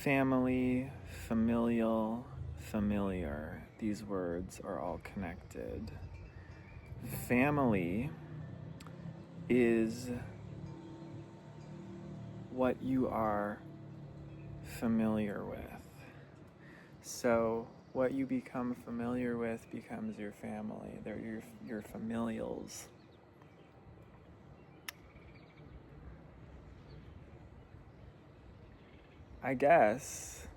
Family, familial, familiar. These words are all connected. Family is what you are familiar with. So what you become familiar with becomes your family. They're your familials. I guess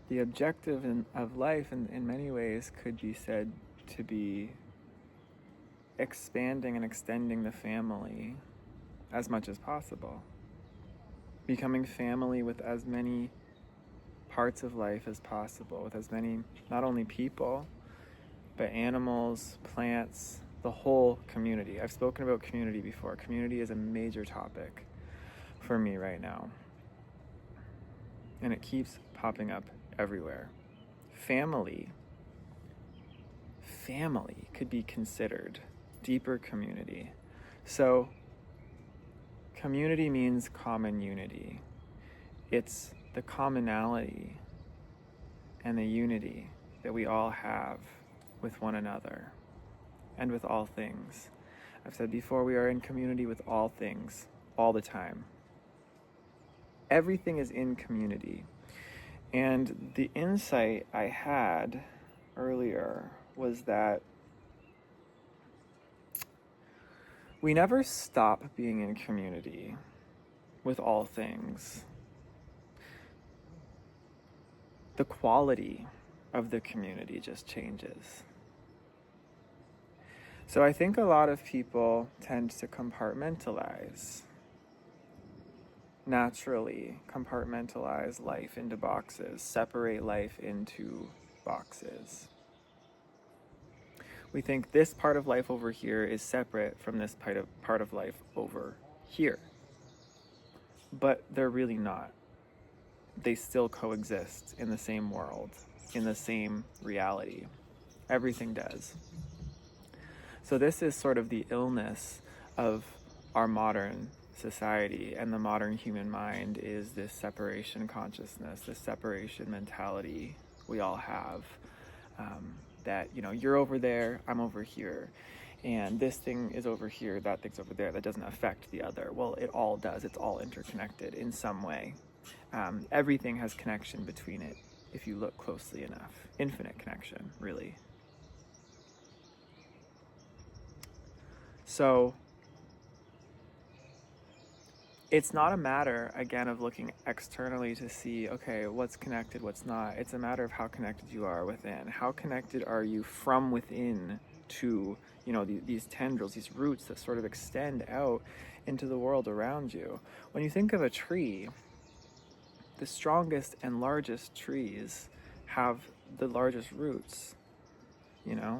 the objective of life in many ways could be said to be expanding and extending the family as much as possible. Becoming family with as many parts of life as possible, with as many, not only people, but animals, plants, the whole community. I've spoken about community before. Community is a major topic for me right now. And it keeps popping up everywhere. Family could be considered deeper community. So community means common unity. It's the commonality and the unity that we all have with one another and with all things. I've said before, we are in community with all things all the time. Everything is in community. And the insight I had earlier was that we never stop being in community with all things. The quality of the community just changes. So I think a lot of people tend to compartmentalize, naturally compartmentalize life into boxes, separate life into boxes. We think this part of life over here is separate from this part of life over here. But they're really not. They still coexist in the same world, in the same reality. Everything does. So this is sort of the illness of our modern society and the modern human mind, is this separation consciousness, this separation mentality we all have. That, you're over there, I'm over here, and this thing is over here, that thing's over there, that doesn't affect the other. Well, it all does. It's all interconnected in some way. Everything has connection between it if you look closely enough. Infinite connection, really. So it's not a matter, again, of looking externally to see, okay, what's connected, what's not. It's a matter of how connected you are within. How connected are you from within to, these tendrils, these roots that sort of extend out into the world around you. When you think of a tree, the strongest and largest trees have the largest roots.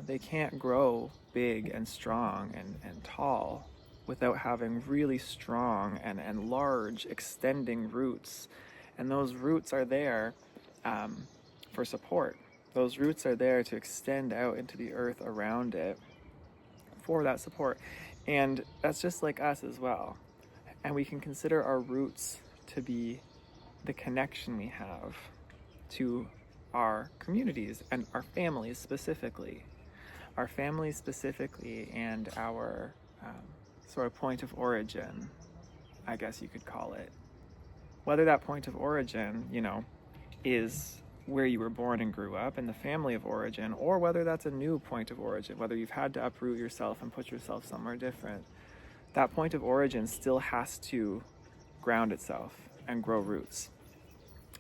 They can't grow big and strong and tall without having really strong and large extending roots. And those roots are there for support. Those roots are there to extend out into the earth around it for that support. And that's just like us as well. And we can consider our roots to be the connection we have to our communities and our families specifically. Our families specifically, and our sort of point of origin, I guess you could call it. Whether that point of origin, is where you were born and grew up and the family of origin, or whether that's a new point of origin, whether you've had to uproot yourself and put yourself somewhere different, that point of origin still has to ground itself and grow roots.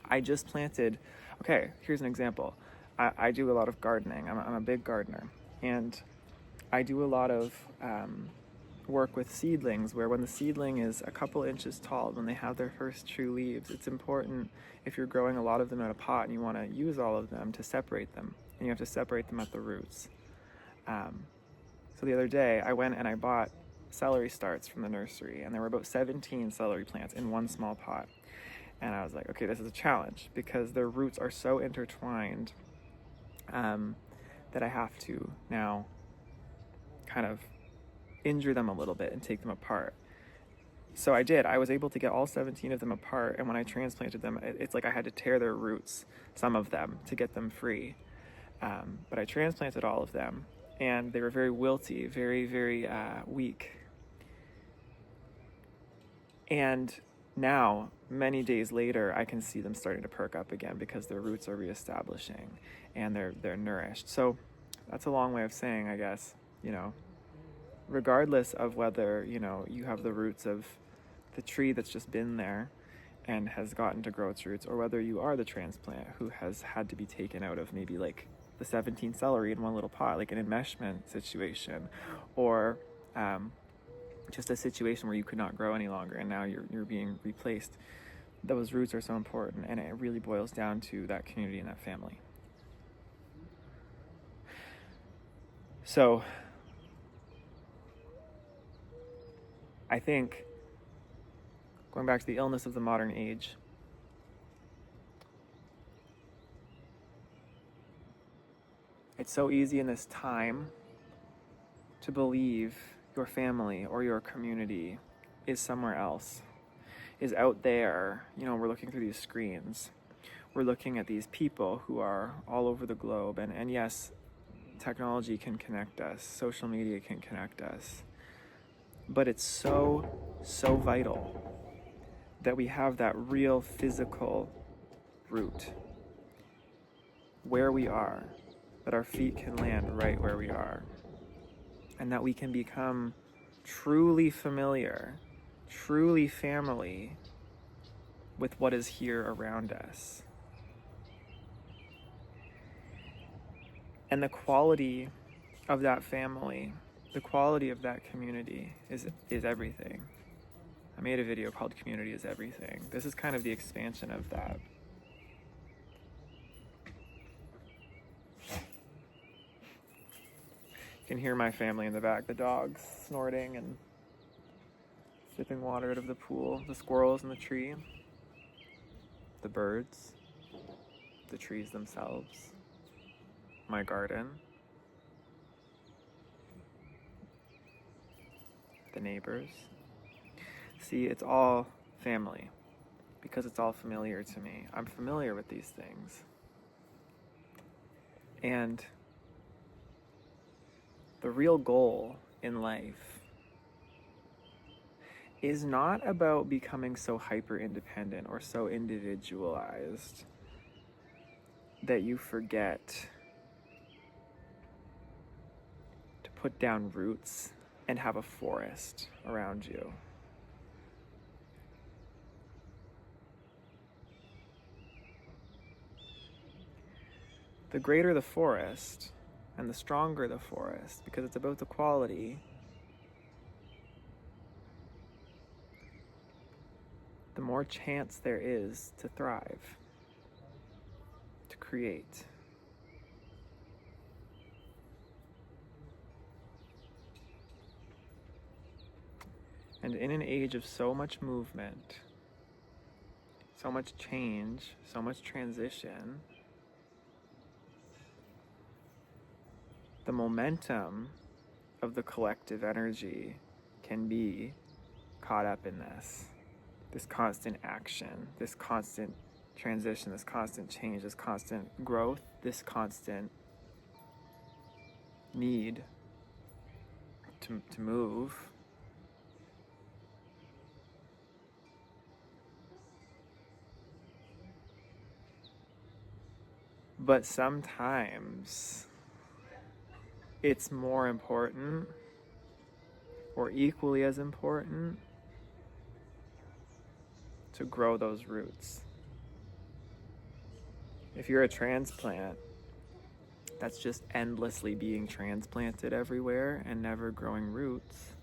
I just planted, okay, here's an example. I do a lot of gardening. I'm a big gardener. And I do a lot of work with seedlings, where when the seedling is a couple inches tall, when they have their first true leaves, it's important, if you're growing a lot of them in a pot and you want to use all of them, to separate them. And you have to separate them at the roots. So the other day, I went and I bought celery starts from the nursery, and there were about 17 celery plants in one small pot. And I was like, okay, this is a challenge, because their roots are so intertwined that I have to now kind of injure them a little bit and take them apart. So I did. I was able to get all 17 of them apart, and when I transplanted them, it's like I had to tear their roots, some of them, to get them free. But I transplanted all of them, and they were very wilty, very, very weak. And now, many days later, I can see them starting to perk up again because their roots are reestablishing and they're nourished. So that's a long way of saying, I guess, regardless of whether, you have the roots of the tree that's just been there and has gotten to grow its roots, or whether you are the transplant who has had to be taken out of maybe like the 17 celery in one little pot, like an enmeshment situation, or just a situation where you could not grow any longer and now you're being replaced. Those roots are so important, and it really boils down to that community and that family. So I think, going back to the illness of the modern age, it's so easy in this time to believe your family or your community is somewhere else, is out there. We're looking through these screens. We're looking at these people who are all over the globe. And yes, technology can connect us. Social media can connect us. But it's so, so vital that we have that real physical root where we are, that our feet can land right where we are, and that we can become truly familiar, truly family with what is here around us. And the quality of that family, the quality of that community is everything. I made a video called Community is Everything. This is kind of the expansion of that. You can hear my family in the back, the dogs snorting and sipping water out of the pool, the squirrels in the tree, the birds, the trees themselves, my garden, the neighbors. See, it's all family because it's all familiar to me. I'm familiar with these things. And the real goal in life is not about becoming so hyper independent or so individualized that you forget to put down roots and have a forest around you. The greater the forest and the stronger the forest, because it's about the quality, the more chance there is to thrive, to create. And in an age of so much movement, so much change, so much transition, the momentum of the collective energy can be caught up in this constant action, this constant transition, this constant change, this constant growth, this constant need to move. But sometimes it's more important, or equally as important, to grow those roots. If you're a transplant that's just endlessly being transplanted everywhere and never growing roots,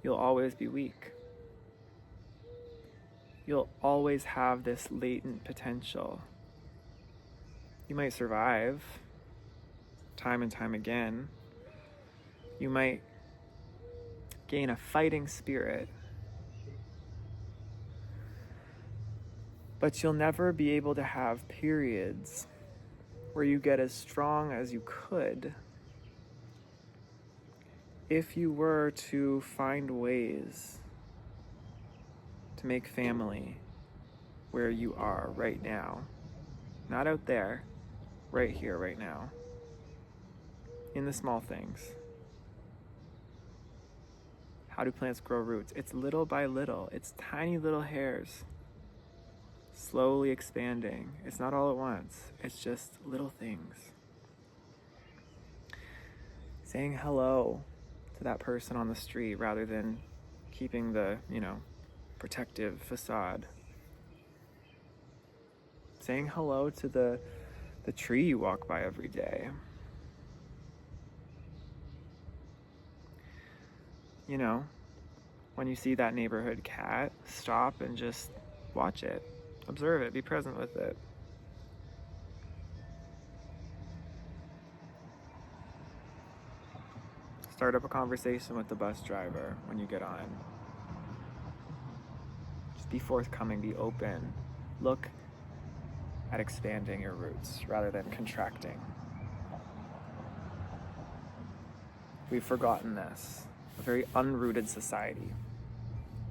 you'll always be weak. You'll always have this latent potential. You might survive time and time again. You might gain a fighting spirit, but you'll never be able to have periods where you get as strong as you could if you were to find ways to make family where you are right now, not out there, right here, right now, in the small things. How do plants grow roots? It's little by little. It's tiny little hairs slowly expanding. It's not all at once. It's just little things. Saying hello to that person on the street rather than keeping the, protective facade. Saying hello to the tree you walk by every day. When you see that neighborhood cat, stop and just watch it. Observe it. Be present with it. Start up a conversation with the bus driver when you get on. Just be forthcoming, be open. Look at expanding your roots rather than contracting. We've forgotten this. A very unrooted society.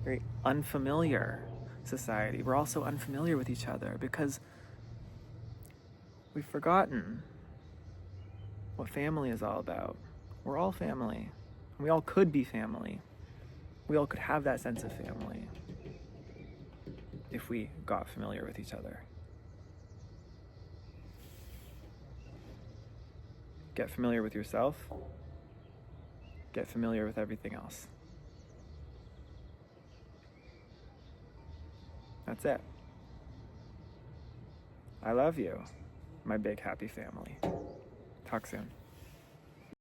Very unfamiliar society. We're also unfamiliar with each other because we've forgotten what family is all about. We're all family. We all could be family. We all could have that sense of family if we got familiar with each other. Get familiar with yourself. Get familiar with everything else. That's it. I love you, my big happy family. Talk soon.